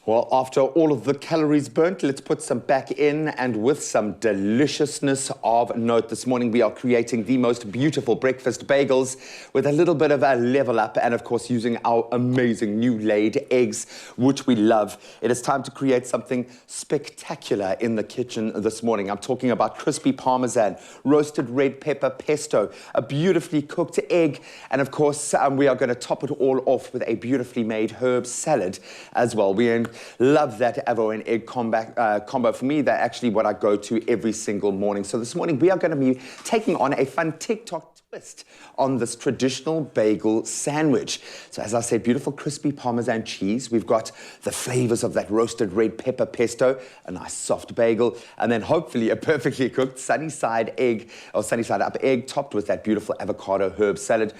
Well, after all of the calories burnt, let's put some back in, and with some deliciousness of note. This morning we are creating the most beautiful breakfast bagels with a little bit of a level up, and of course using our amazing NULAID eggs, which we love. It is time to create something spectacular in the kitchen this morning. I'm talking about crispy Parmesan, roasted red pepper pesto, a beautifully cooked egg, and of course we are going to top it all off with a beautifully made herb salad as well. We love that avo and egg combo. For me, they're actually what I go to every single morning. So this morning we are going to be taking on a fun TikTok twist on this traditional bagel sandwich. So as I said, beautiful crispy Parmesan cheese. We've got the flavors of that roasted red pepper pesto, a nice soft bagel, and then hopefully a perfectly cooked sunny side egg or sunny side up egg topped with that beautiful avocado herb salad.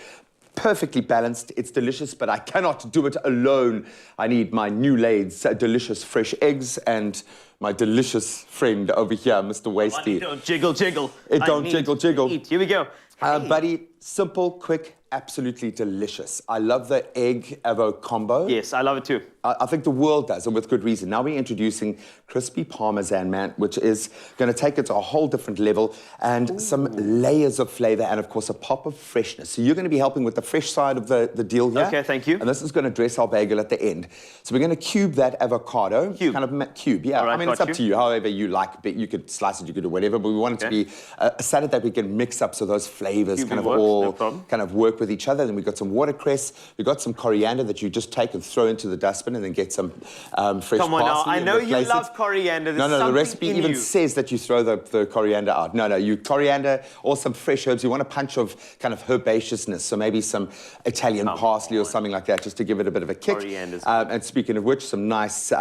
Perfectly balanced, it's delicious, but I cannot do it alone. I need my NULAID's delicious fresh eggs and my delicious friend over here, Mr. Wasty. Don't jiggle, jiggle. It don't jiggle, jiggle. Here we go. Hey. Buddy, simple, quick, absolutely delicious. I love the egg avo combo. Yes, I love it too. I think the world does, and with good reason. Now we're introducing crispy Parmesan, man, which is going to take it to a whole different level, and some layers of flavor, and of course a pop of freshness. So you're going to be helping with the fresh side of the deal here. Okay, thank you. And this is going to dress our bagel at the end. So we're going to cube that avocado. Cube? Kind of cube, yeah. Right, I mean, it's up to you, however you like. But you could slice it, you could do whatever, but we want it to be a salad that we can mix up so those flavors kind of all kind of work with each other. Then we've got some watercress, we've got some coriander that you just take and throw into the dustbin, and then get some fresh Come on now, parsley. I know you love coriander. There's No, the recipe even you. says that you throw the coriander out. No, you coriander or some fresh herbs. You want a punch of kind of herbaceousness, so maybe some Italian parsley or something like that, just to give it a bit of a kick. And speaking of which, some nice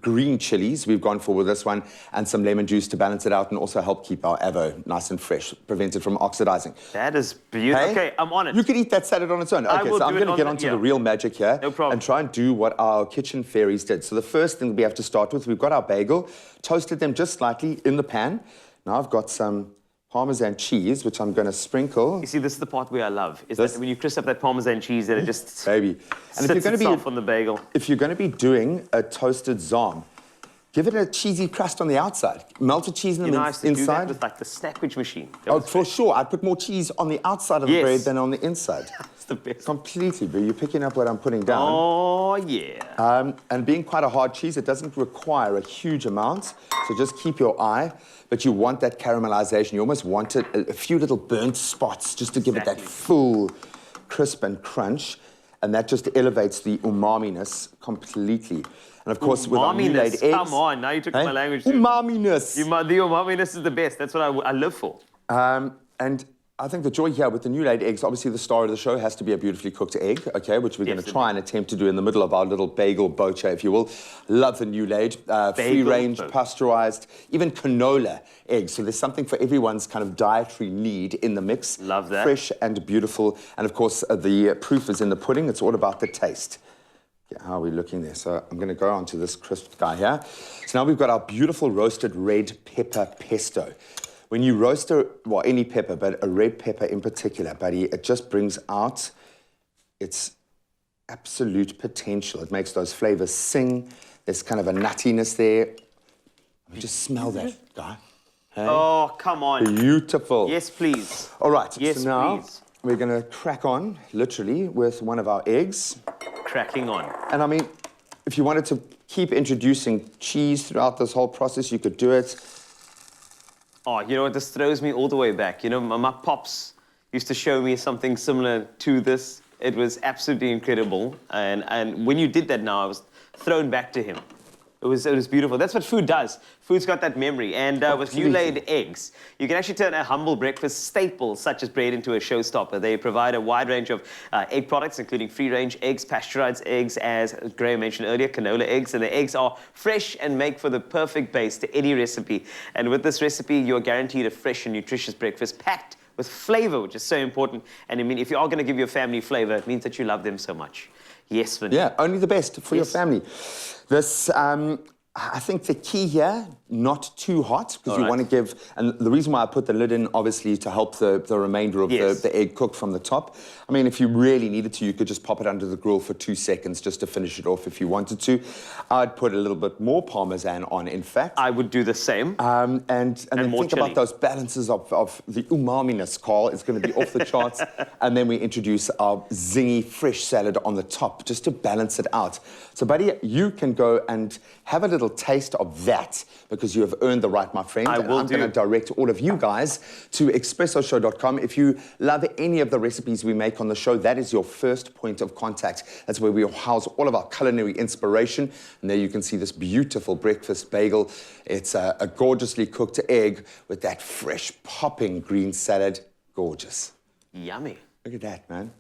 green chilies we've gone for with this one, and some lemon juice to balance it out and also help keep our avo nice and fresh, prevent it from oxidizing. That is beautiful. Hey? Okay, I'm on it. You could eat that salad on its own. Okay, so I'm going to get onto the real magic here. No problem. And try and do what our kitchen fairies did. So the first thing we have to start with, we've got our bagel, toasted them just slightly in the pan. Now I've got some Parmesan cheese, which I'm going to sprinkle. You see, this is the part where I love, is that when you crisp up that Parmesan cheese, that it just baby. And sits itself on the bagel. If you're going to be doing a toasted zalm, give it a cheesy crust on the outside. Melted cheese in the inside. Do that with like the sandwich machine. Oh, for sure. I'd put more cheese on the outside of the bread than on the inside. That's the best. Completely, but you're picking up what I'm putting down. Oh, yeah. And being quite a hard cheese, it doesn't require a huge amount, so just keep your eye. But you want that caramelization. You almost want it, a few little burnt spots, just to give it that full crisp and crunch. And that just elevates the umami-ness completely. And of course, with our NULAID eggs... Come on, now you took my language too. Umami-ness. The umami-ness is the best. That's what I live for. And I think the joy here with the NULAID eggs, obviously the star of the show has to be a beautifully cooked egg, okay, which we're going to try and attempt to do in the middle of our little bagel bocha, if you will. Love the NULAID, free-range, pasteurized, even canola eggs. So there's something for everyone's kind of dietary need in the mix. Love that. Fresh and beautiful. And of course, the proof is in the pudding. It's all about the taste. Okay, how are we looking there? So I'm going to go on to this crisp guy here. So now we've got our beautiful roasted red pepper pesto. When you roast any pepper, but a red pepper in particular, buddy, it just brings out its absolute potential. It makes those flavors sing. There's kind of a nuttiness there. I mean, just smell that, guy. Hey? Oh, come on. Beautiful. Yes, please. All right. Yes, so now please. We're going to crack on, literally, with one of our eggs. Cracking on. And I mean, if you wanted to keep introducing cheese throughout this whole process, you could do it. Oh, you know what? This throws me all the way back. You know, my pops used to show me something similar to this. It was absolutely incredible. And when you did that now, I was thrown back to him. It was beautiful. That's what food does. Food's got that memory. And with NULAID eggs, you can actually turn a humble breakfast staple such as bread into a showstopper. They provide a wide range of egg products, including free-range eggs, pasteurized eggs, as Graham mentioned earlier, canola eggs. And the eggs are fresh and make for the perfect base to any recipe. And with this recipe, you're guaranteed a fresh and nutritious breakfast packed with flavor, which is so important. And I mean, if you are going to give your family flavor, it means that you love them so much. Yes, Vinny. Yeah, only the best for your family. This, I think the key here, not too hot, because All you right. want to give, and the reason why I put the lid in, obviously, to help the remainder of Yes. the egg cook from the top. I mean, if you really needed to, you could just pop it under the grill for 2 seconds just to finish it off if you wanted to. I'd put a little bit more Parmesan on, in fact. I would do the same. And then more think chili. about those balances of the umami-ness, Carl. It's going to be off the charts. And then we introduce our zingy fresh salad on the top just to balance it out. So, buddy, you can go and have a little taste of that because you have earned the right, my friend. I will I'm going to direct all of you guys to expressoshow.com. If you love any of the recipes we make on the show, that is your first point of contact. That's where we house all of our culinary inspiration. And there you can see this beautiful breakfast bagel. It's a gorgeously cooked egg with that fresh, popping green salad. Gorgeous. Yummy. Look at that, man.